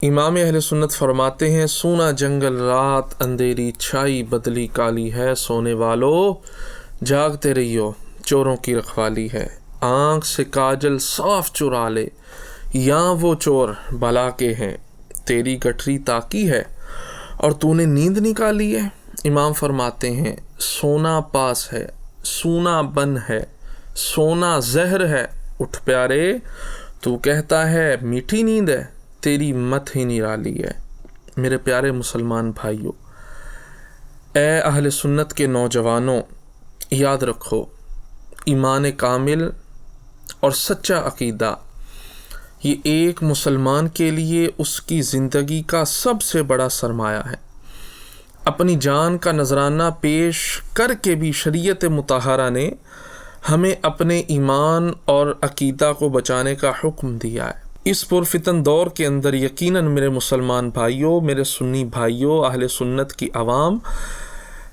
امام اہل سنت فرماتے ہیں، سونا جنگل رات اندھیری چھائی بدلی کالی ہے، سونے والو جاگتے رہیو چوروں کی رکھوالی ہے، آنکھ سے کاجل صاف چرا لے یہاں وہ چور بلا کے ہیں، تیری گٹری تاکی ہے اور تو نے نیند نکالی ہے۔ امام فرماتے ہیں، سونا پاس ہے، سونا بن ہے، سونا زہر ہے، اٹھ پیارے تو کہتا ہے میٹھی نیند ہے، تیری مت ہی نرالی ہے۔ میرے پیارے مسلمان بھائیوں، اے اہل سنت کے نوجوانوں، یاد رکھو ایمان کامل اور سچا عقیدہ یہ ایک مسلمان کے لیے اس کی زندگی کا سب سے بڑا سرمایہ ہے۔ اپنی جان کا نذرانہ پیش کر کے بھی شریعت مطہرہ نے ہمیں اپنے ایمان اور عقیدہ کو بچانے کا حکم دیا ہے۔ اس پرفتن دور کے اندر یقیناً میرے مسلمان بھائیوں، میرے سنی بھائیوں، اہل سنت کی عوام،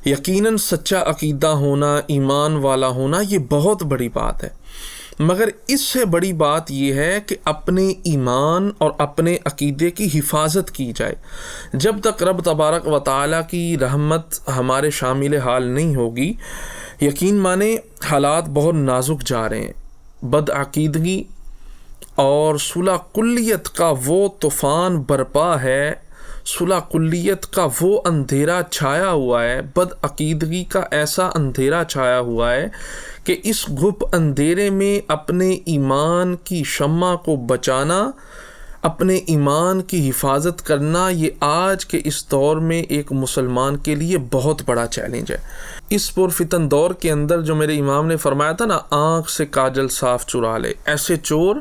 یقیناً سچا عقیدہ ہونا، ایمان والا ہونا یہ بہت بڑی بات ہے، مگر اس سے بڑی بات یہ ہے کہ اپنے ایمان اور اپنے عقیدے کی حفاظت کی جائے۔ جب تک رب تبارک و تعالیٰ کی رحمت ہمارے شامل حال نہیں ہوگی، یقین مانے حالات بہت نازک جا رہے ہیں۔ بدعقیدگی اور صلح کلیت کا وہ طوفان برپا ہے، صلح کلیت کا وہ اندھیرا چھایا ہوا ہے، بدعقیدگی کا ایسا اندھیرا چھایا ہوا ہے کہ اس گھپ اندھیرے میں اپنے ایمان کی شمع کو بچانا، اپنے ایمان کی حفاظت کرنا، یہ آج کے اس دور میں ایک مسلمان کے لیے بہت بڑا چیلنج ہے۔ اس پرفتن دور کے اندر جو میرے امام نے فرمایا تھا نا، آنکھ سے کاجل صاف چرا لے، ایسے چور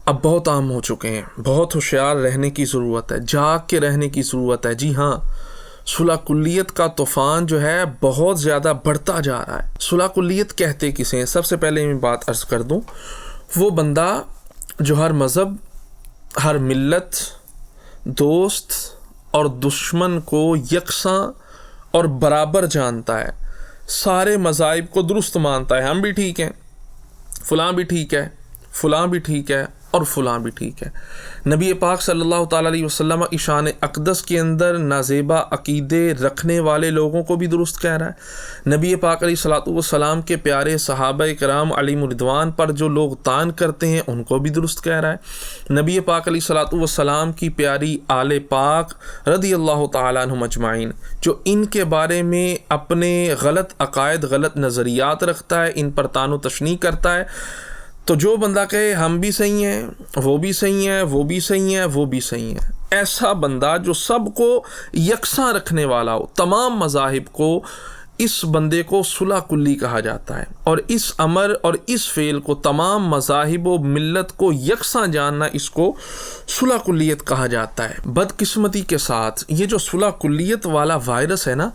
اب بہت عام ہو چکے ہیں۔ بہت ہوشیار رہنے کی ضرورت ہے، جاگ کے رہنے کی ضرورت ہے۔ جی ہاں، صلح کلیت کا طوفان جو ہے بہت زیادہ بڑھتا جا رہا ہے۔ صلح کلیت کہتے کسے ہیں؟ سب سے پہلے میں بات عرض کر دوں، وہ بندہ جو ہر مذہب، ہر ملت، دوست اور دشمن کو یکساں اور برابر جانتا ہے، سارے مذاہب کو درست مانتا ہے، ہم بھی ٹھیک ہیں، فلاں بھی ٹھیک ہے، فلاں بھی ٹھیک ہے اور فلاں بھی ٹھیک ہے۔ نبی پاک صلی اللہ تعالیٰ علیہ وسلم ایشان اقدس کے اندر نازیبا عقیدے رکھنے والے لوگوں کو بھی درست کہہ رہا ہے۔ نبی پاک علیہ الصلوۃ والسلام کے پیارے صحابہ کرام علیہم الرضوان پر جو لوگ طعن کرتے ہیں ان کو بھی درست کہہ رہا ہے۔ نبی پاک علیہ الصلوۃ والسلام کی پیاری آل پاک رضی اللہ تعالیٰ عنہم اجمعین، جو ان کے بارے میں اپنے غلط عقائد، غلط نظریات رکھتا ہے، ان پر طعن و تشنیع کرتا ہے، تو جو بندہ کہے ہم بھی صحیح ہیں، وہ بھی صحیح ہیں، وہ بھی صحیح ہیں، وہ بھی صحیح ہیں، ایسا بندہ جو سب کو یکساں رکھنے والا ہو، تمام مذاہب کو، اس بندے کو صلح کلی کہا جاتا ہے۔ اور اس امر اور اس فعل کو، تمام مذاہب و ملت کو یکساں جاننا، اس کو صلح کلیت کہا جاتا ہے۔ بدقسمتی کے ساتھ یہ جو صلح کلیت والا وائرس ہے نا،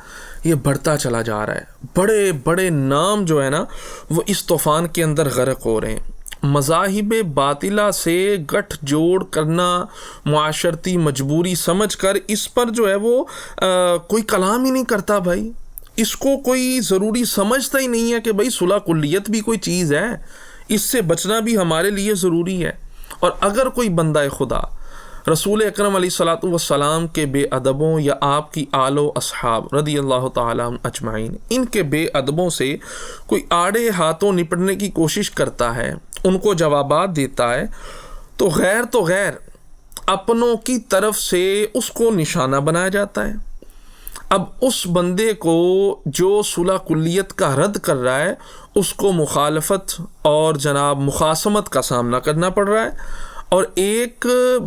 یہ بڑھتا چلا جا رہا ہے۔ بڑے بڑے نام جو ہے نا وہ اس طوفان کے اندر غرق ہو رہے ہیں۔ مذاہب باطلہ سے گٹھ جوڑ کرنا معاشرتی مجبوری سمجھ کر اس پر جو ہے وہ کوئی کلام ہی نہیں کرتا بھائی، اس کو کوئی ضروری سمجھتا ہی نہیں ہے کہ بھائی صلح کلیت بھی کوئی چیز ہے، اس سے بچنا بھی ہمارے لیے ضروری ہے۔ اور اگر کوئی بندہ خدا رسول اکرم علیہ الصلوۃ والسلام کے بے ادبوں یا آپ کی آل و اصحاب رضی اللہ تعالیٰ اجمعین، ان کے بے ادبوں سے کوئی آڑے ہاتھوں نپٹنے کی کوشش کرتا ہے، ان کو جوابات دیتا ہے، تو غیر اپنوں کی طرف سے اس کو نشانہ بنایا جاتا ہے۔ اب اس بندے کو جو صلح کلیت کا رد کر رہا ہے، اس کو مخالفت اور جناب مخاصمت کا سامنا کرنا پڑ رہا ہے، اور ایک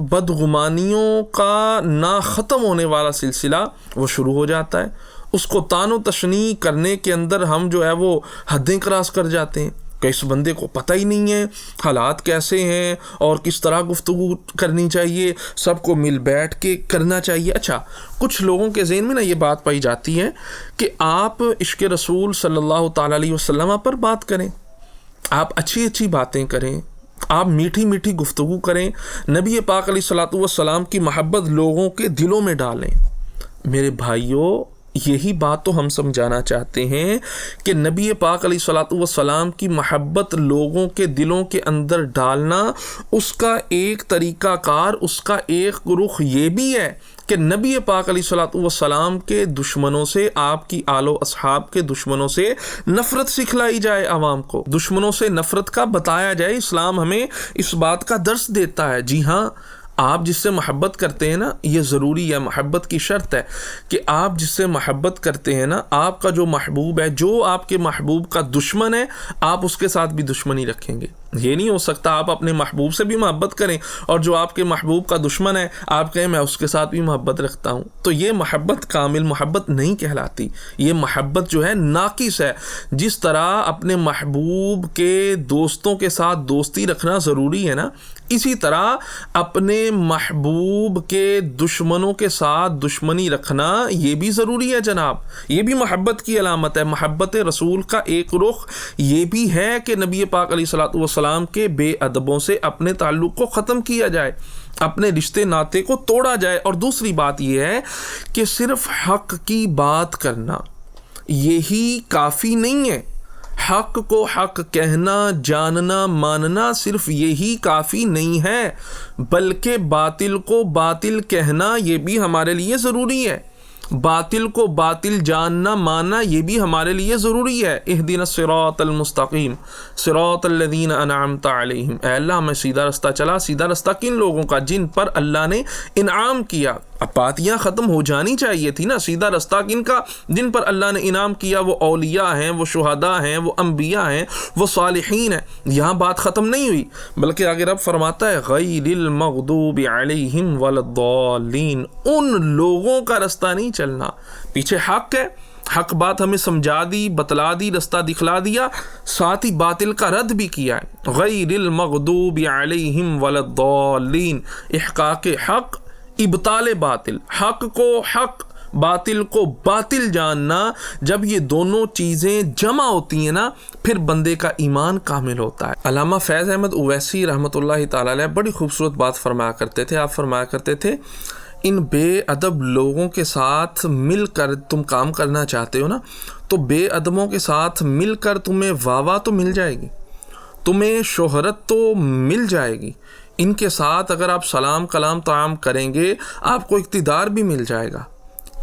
بدگمانیوں کا نہ ختم ہونے والا سلسلہ وہ شروع ہو جاتا ہے۔ اس کو طعن و تشنیع کرنے کے اندر ہم جو ہے وہ حدیں کراس کر جاتے ہیں کہ اس بندے کو پتہ ہی نہیں ہے حالات کیسے ہیں اور کس طرح گفتگو کرنی چاہیے، سب کو مل بیٹھ کے کرنا چاہیے۔ اچھا، کچھ لوگوں کے ذہن میں نا یہ بات پائی جاتی ہے کہ آپ عشق رسول صلی اللہ تعالیٰ علیہ وسلم پر بات کریں، آپ اچھی اچھی باتیں کریں، آپ میٹھی میٹھی گفتگو کریں، نبی پاک علیہ الصلوۃ والسلام کی محبت لوگوں کے دلوں میں ڈالیں۔ میرے بھائیوں، یہی بات تو ہم سمجھانا چاہتے ہیں کہ نبی پاک علیہ الصلوۃ والسلام کی محبت لوگوں کے دلوں کے اندر ڈالنا، اس کا ایک طریقہ کار، اس کا ایک رخ یہ بھی ہے کہ نبی پاک علیہ الصلوۃ والسلام کے دشمنوں سے، آپ کی آل و اصحاب کے دشمنوں سے نفرت سکھلائی جائے، عوام کو دشمنوں سے نفرت کا بتایا جائے۔ اسلام ہمیں اس بات کا درس دیتا ہے۔ جی ہاں، آپ جس سے محبت کرتے ہیں نا، یہ ضروری ہے، محبت کی شرط ہے کہ آپ جس سے محبت کرتے ہیں نا، آپ کا جو محبوب ہے، جو آپ کے محبوب کا دشمن ہے، آپ اس کے ساتھ بھی دشمنی رکھیں گے۔ یہ نہیں ہو سکتا آپ اپنے محبوب سے بھی محبت کریں اور جو آپ کے محبوب کا دشمن ہے آپ کہیں میں اس کے ساتھ بھی محبت رکھتا ہوں، تو یہ محبت کامل محبت نہیں کہلاتی، یہ محبت جو ہے ناقص ہے۔ جس طرح اپنے محبوب کے دوستوں کے ساتھ دوستی رکھنا ضروری ہے نا، اسی طرح اپنے محبوب کے دشمنوں کے ساتھ دشمنی رکھنا یہ بھی ضروری ہے جناب۔ یہ بھی محبت کی علامت ہے۔ محبت رسول کا ایک رخ یہ بھی ہے کہ نبی پاک علیہ الصلوۃ والسلام کے بے ادبوں سے اپنے تعلق کو ختم کیا جائے، اپنے رشتے ناطے کو توڑا جائے۔ اور دوسری بات یہ ہے کہ صرف حق کی بات کرنا یہی کافی نہیں ہے۔ حق کو حق کہنا، جاننا، ماننا صرف یہی کافی نہیں ہے، بلکہ باطل کو باطل کہنا یہ بھی ہمارے لیے ضروری ہے۔ باطل کو باطل جاننا، ماننا یہ بھی ہمارے لیے ضروری ہے۔ اہدنا الصراط المستقیم صراط الذین انعمت علیہم، اے اللہ ہمیں سیدھا رستہ چلا، سیدھا رستہ کن لوگوں کا؟ جن پر اللہ نے انعام کیا۔ اب بات یہاں ختم ہو جانی چاہیے تھی نا، سیدھا رستہ کن کا؟ جن پر اللہ نے انعام کیا، وہ اولیاء ہیں، وہ شہداء ہیں، وہ انبیاء ہیں، وہ صالحین ہیں۔ یہاں بات ختم نہیں ہوئی، بلکہ آگے رب فرماتا ہے غیر المغضوب علیہم ولا الضالین، ان لوگوں کا رستہ نہیں چلنا۔ پیچھے حق ہے، حق بات ہمیں سمجھا دی، بتلا دی، رستہ دکھلا دیا، ساتھ ہی باطل کا رد بھی کیا ہے۔ غیر المغضوب علیہم ولا الضالین، احقاق حق، ابطال باطل، حق کو حق، باطل کو باطل جاننا، جب یہ دونوں چیزیں جمع ہوتی ہیں نا، پھر بندے کا ایمان کامل ہوتا ہے۔ علامہ فیض احمد اویسی رحمۃ اللہ تعالی علیہ بڑی خوبصورت بات فرمایا کرتے تھے۔ آپ فرمایا کرتے تھے ان بے ادب لوگوں کے ساتھ مل کر تم کام کرنا چاہتے ہو نا، تو بے ادبوں کے ساتھ مل کر تمہیں واہ تو مل جائے گی، تمہیں شہرت تو مل جائے گی، ان کے ساتھ اگر آپ سلام کلام تعام کریں گے آپ کو اقتدار بھی مل جائے گا،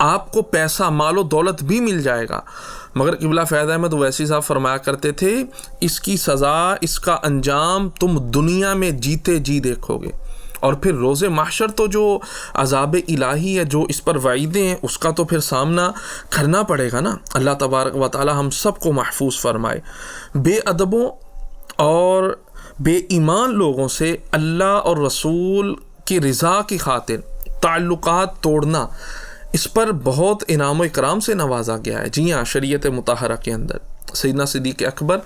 آپ کو پیسہ مال و دولت بھی مل جائے گا، مگر قبلہ فیض احمد اویسی صاحب فرمایا کرتے تھے اس کی سزا، اس کا انجام تم دنیا میں جیتے جی دیکھو گے، اور پھر روز محشر تو جو عذاب الہی ہے، جو اس پر وعیدیں ہیں، اس کا تو پھر سامنا کرنا پڑے گا نا۔ اللہ تبارک و تعالی ہم سب کو محفوظ فرمائے۔ بے ادبوں اور بے ایمان لوگوں سے اللہ اور رسول کی رضا کی خاطر تعلقات توڑنا، اس پر بہت انعام و اکرام سے نوازا گیا ہے۔ جی ہاں، شریعت مطہرہ کے اندر سیدنا صدیق اکبر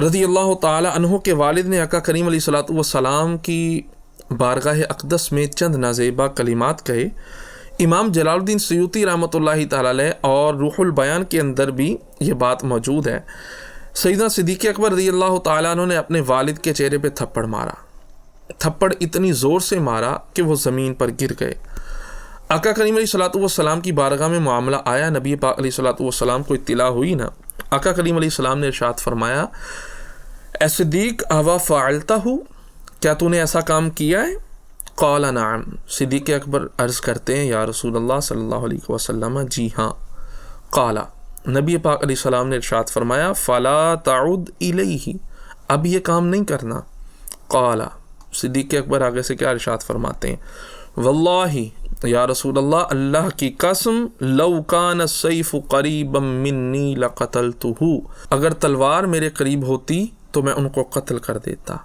رضی اللہ تعالی عنہ کے والد نے آقا کریم علیہ الصلوۃ والسلام کی بارگاہ اقدس میں چند نازیبہ کلمات کہے۔ امام جلال الدین سیوطی رحمۃ اللہ تعالی علیہ اور روح البیان کے اندر بھی یہ بات موجود ہے۔ سیدنا صدیق اکبر رضی اللہ تعالیٰ عنہ نے اپنے والد کے چہرے پہ تھپڑ مارا، تھپڑ اتنی زور سے مارا کہ وہ زمین پر گر گئے۔ آقا کریم علیہ الصلوۃ والسلام کی بارگاہ میں معاملہ آیا، نبی پاک علیہ الصلوۃ والسلام کو اطلاع ہوئی نا، آقا کریم علیہ السلام نے ارشاد فرمایا اے صدیق اوا فعلتہ، کیا تو نے ایسا کام کیا ہے؟ قال نعم، صدیق اکبر عرض کرتے ہیں یا رسول اللہ صلی اللہ علیہ وسلم جی ہاں۔ قال، نبی پاک علیہ السلام نے ارشاد فرمایا فلا تعد الیہ، اب یہ کام نہیں کرنا۔ قال، صدیق اکبر آگے سے کیا ارشاد فرماتے ہیں واللہ یا رسول اللہ، اللہ کی قسم لو کان السیف قریبا منی لقتلتہ، اگر تلوار میرے قریب ہوتی تو میں ان کو قتل کر دیتا۔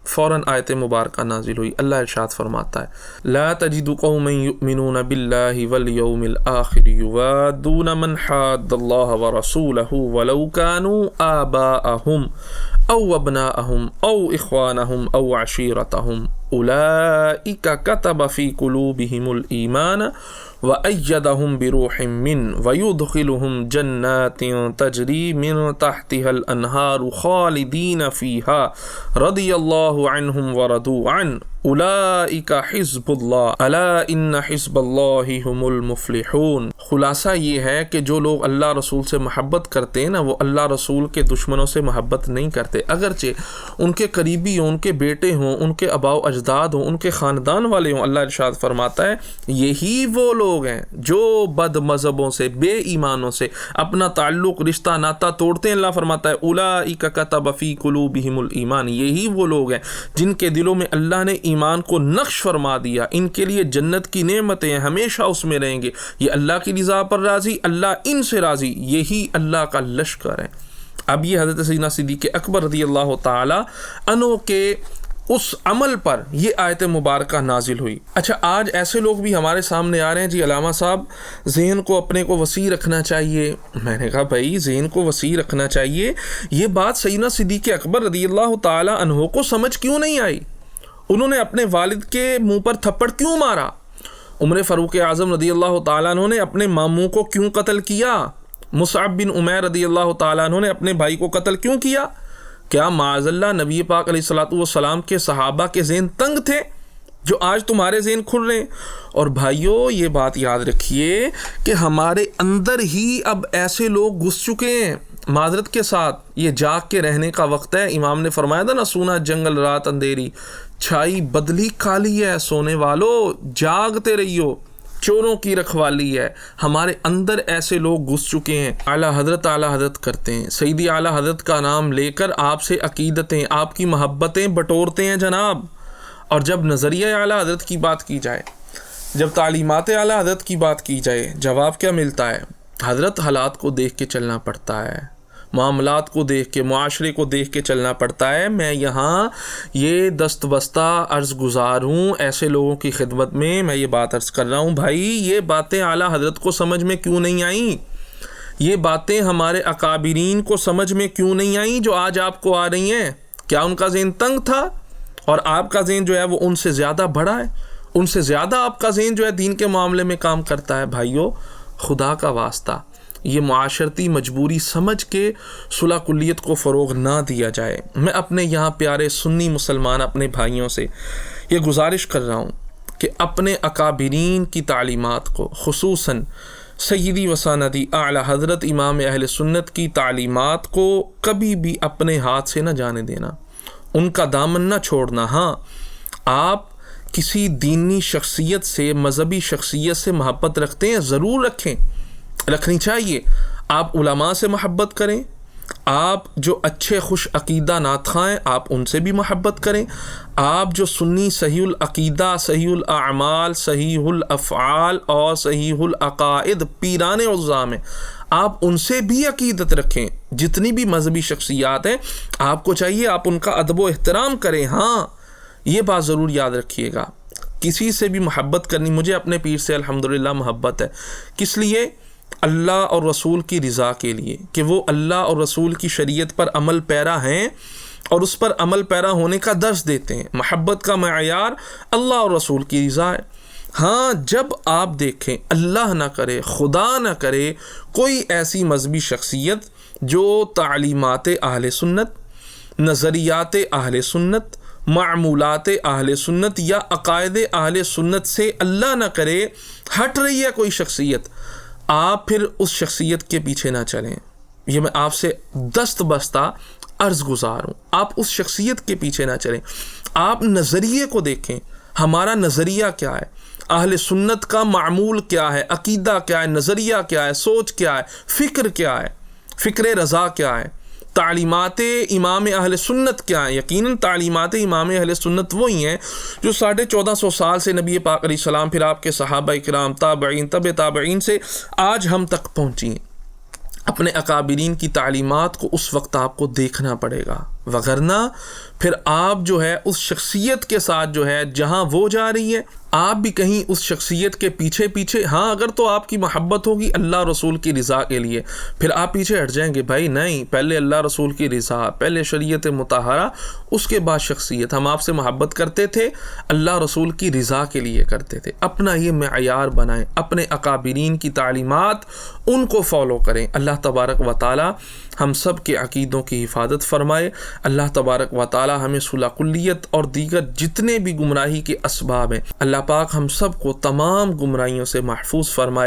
فوراً آیت مبارکہ نازل ہوئی، اللہ ارشاد فرماتا ہے لا تجد قوما یؤمنون باللہ والیوم الآخر یوادون من حاد اللہ ورسولہ ولو كانوا آباءہم او ابناءہم او اخوانہم او عشیرتہم اولئک کتب فی قلوبہم الایمان وأیدہم بروح من ویدخلہم جنات تجری من تحتها الانہار خالدین فیہا رضی اللہ عنہم ورضوا عنہ اولئک حزب اللہ الا ان حزب اللہ هم المفلحون۔ خلاصہ یہ ہے کہ جو لوگ اللہ رسول سے محبت کرتے ہیں نا، وہ اللہ رسول کے دشمنوں سے محبت نہیں کرتے، اگرچہ ان کے قریبی ہوں، ان کے بیٹے ہوں، ان کے آباء و اجداد ہوں، ان کے خاندان والے ہوں۔ اللہ ارشاد فرماتا ہے یہی وہ لوگ ہیں جو بد مذہبوں سے، بے ایمانوں سے اپنا تعلق، رشتہ، ناتا توڑتے ہیں۔ اللہ فرماتا ہے اولئک کتب فی قلوبہم الایمان، یہی وہ لوگ ہیں جن کے دلوں میں اللہ نے ایمان کو نقش فرما دیا، ان کے لیے جنت کی نعمتیں ہیں، ہمیشہ اس میں رہیں گے، یہ اللہ کی رضا پر راضی، اللہ ان سے راضی، یہی اللہ کا لشکر ہے۔ اب یہ حضرت سیدنا صدیق اکبر رضی اللہ تعالی عنہ کے اس عمل پر یہ آیت مبارکہ نازل ہوئی۔ اچھا، آج ایسے لوگ بھی ہمارے سامنے آ رہے ہیں، جی علامہ صاحب ذہن کو اپنے کو وسیع رکھنا چاہیے۔ میں نے کہا بھائی ذہن کو وسیع رکھنا چاہیے، یہ بات سیدنا صدیق اکبر رضی اللہ تعالی عنہ کو سمجھ کیوں نہیں آئی؟ انہوں نے اپنے والد کے منہ پر تھپڑ کیوں مارا؟ عمر فاروق اعظم رضی اللہ تعالیٰ عنہ نے اپنے ماموں کو کیوں قتل کیا؟ مصعب بن عمیر رضی اللہ تعالیٰ عنہ نے اپنے بھائی کو قتل کیوں کیا؟ کیا معاذ اللہ نبی پاک علیہ الصلوۃ والسلام کے صحابہ کے ذہن تنگ تھے جو آج تمہارے ذہن کھل رہے ہیں؟ اور بھائیوں یہ بات یاد رکھیے کہ ہمارے اندر ہی اب ایسے لوگ گھس چکے ہیں، معذرت کے ساتھ یہ جاگ کے رہنے کا وقت ہے۔ امام نے فرمایا تھا نا، سونا جنگل رات اندھیری، چھائی بدلی کالی ہے، سونے والو جاگتے رہیو، چوروں کی رکھوالی ہے۔ ہمارے اندر ایسے لوگ گھس چکے ہیں، اعلیٰ حضرت کرتے ہیں، سیدی اعلیٰ حضرت کا نام لے کر آپ سے عقیدتیں، آپ کی محبتیں بٹورتے ہیں جناب۔ اور جب نظریہ اعلیٰ حضرت کی بات کی جائے، جب تعلیمات اعلیٰ حضرت کی بات کی جائے، جواب کیا ملتا ہے؟ حضرت حالات کو دیکھ کے چلنا پڑتا ہے، معاملات کو دیکھ کے، معاشرے کو دیکھ کے چلنا پڑتا ہے۔ میں یہاں یہ دست بستہ عرض گزار ہوں ایسے لوگوں کی خدمت میں، میں یہ بات عرض کر رہا ہوں بھائی یہ باتیں اعلیٰ حضرت کو سمجھ میں کیوں نہیں آئیں؟ یہ باتیں ہمارے اکابرین کو سمجھ میں کیوں نہیں آئیں جو آج آپ کو آ رہی ہیں؟ کیا ان کا ذہن تنگ تھا اور آپ کا ذہن جو ہے وہ ان سے زیادہ بڑا ہے؟ ان سے زیادہ آپ کا ذہن جو ہے دین کے معاملے میں کام کرتا ہے؟ بھائیو خدا کا واسطہ یہ معاشرتی مجبوری سمجھ کے صلح کلیت کو فروغ نہ دیا جائے۔ میں اپنے یہاں پیارے سنی مسلمان اپنے بھائیوں سے یہ گزارش کر رہا ہوں کہ اپنے اکابرین کی تعلیمات کو، خصوصاً سیدی و سندی اعلیٰ حضرت امام اہل سنت کی تعلیمات کو کبھی بھی اپنے ہاتھ سے نہ جانے دینا، ان کا دامن نہ چھوڑنا۔ ہاں، آپ کسی دینی شخصیت سے، مذہبی شخصیت سے محبت رکھتے ہیں، ضرور رکھیں، رکھنی چاہیے۔ آپ علماء سے محبت کریں، آپ جو اچھے خوش عقیدہ نعت خواں ہیں آپ ان سے بھی محبت کریں، آپ جو سنی صحیح العقیدہ، صحیح الاعمال، صحیح الافعال اور صحیح العقائد پیران عظام ہیں آپ ان سے بھی عقیدت رکھیں۔ جتنی بھی مذہبی شخصیات ہیں آپ کو چاہیے آپ ان کا ادب و احترام کریں۔ ہاں، یہ بات ضرور یاد رکھیے گا، کسی سے بھی محبت کرنی، مجھے اپنے پیر سے الحمدللہ محبت ہے، کس لیے؟ اللہ اور رسول کی رضا کے لیے، کہ وہ اللہ اور رسول کی شریعت پر عمل پیرا ہیں اور اس پر عمل پیرا ہونے کا درس دیتے ہیں۔ محبت کا معیار اللہ اور رسول کی رضا ہے۔ ہاں، جب آپ دیکھیں، اللہ نہ کرے، خدا نہ کرے، کوئی ایسی مذہبی شخصیت جو تعلیمات اہل سنت، نظریات اہل سنت، معمولات اہل سنت یا عقائد اہل سنت سے اللہ نہ کرے ہٹ رہی ہے کوئی شخصیت، آپ پھر اس شخصیت کے پیچھے نہ چلیں۔ یہ میں آپ سے دست بستہ عرض گزار ہوں، آپ اس شخصیت کے پیچھے نہ چلیں، آپ نظریے کو دیکھیں، ہمارا نظریہ کیا ہے، اہل سنت کا معمول کیا ہے، عقیدہ کیا ہے، نظریہ کیا ہے، سوچ کیا ہے، فکر کیا ہے، فکر رضا کیا ہے، تعلیمات امام اہل سنت کیا ہیں۔ یقیناً تعلیمات امام اہل سنت وہی ہیں جو 1450 سال سے نبی پاک علیہ السلام، پھر آپ کے صحابہ کرام، تابعین، تبع تابعین سے آج ہم تک پہنچی ہیں۔ اپنے اکابرین کی تعلیمات کو اس وقت آپ کو دیکھنا پڑے گا، وگرنہ پھر آپ جو ہے اس شخصیت کے ساتھ جو ہے جہاں وہ جا رہی ہے آپ بھی کہیں اس شخصیت کے پیچھے پیچھے، ہاں اگر تو آپ کی محبت ہوگی اللہ رسول کی رضا کے لیے، پھر آپ پیچھے ہٹ جائیں گے۔ بھائی نہیں، پہلے اللہ رسول کی رضا، پہلے شریعت مطہرہ، اس کے بعد شخصیت۔ ہم آپ سے محبت کرتے تھے، اللہ رسول کی رضا کے لیے کرتے تھے۔ اپنا یہ معیار بنائیں، اپنے اکابرین کی تعلیمات ان کو فالو کریں۔ اللہ تبارک و تعالی ہم سب کے عقیدوں کی حفاظت فرمائے۔ اللہ تبارک و تعالی ہمیں صلح کلیت اور دیگر جتنے بھی گمراہی کے اسباب ہیں، اللہ پاک ہم سب کو تمام گمراہیوں سے محفوظ فرمائے۔